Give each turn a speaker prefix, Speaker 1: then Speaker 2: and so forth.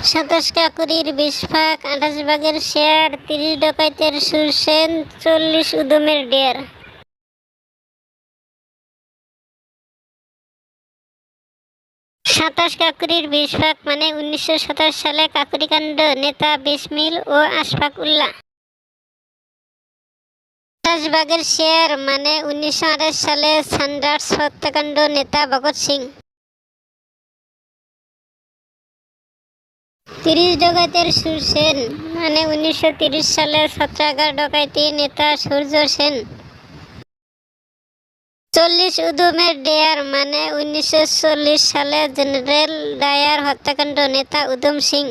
Speaker 1: 27 কাকুরির 20 ভাগ, 28 ভাগের শেয়ার, 30 ডকাইতের সুর সেন, 40 উদমের ডেয়ার। 27 কাকুরির 20 ভাগ মানে 1927 সালে কাকুরিকাণ্ড, নেতা বিসমিল ও আশফাক উল্লাহ। 28 ভাগের শেয়ার মানে 1928 সালে সান্ডার্স হত্যাকাণ্ড, নেতা ভগৎ সিং। 30 ডকাইতের সুর সেন মানে 1930 সালে ছত্রাগার ডকাইতি, নেতা সূর্য সেন। 40 উদমের ডেয়ার মানে 1940 সালে জেনারেল ডায়ার হত্যাকাণ্ড, নেতা উদম সিং।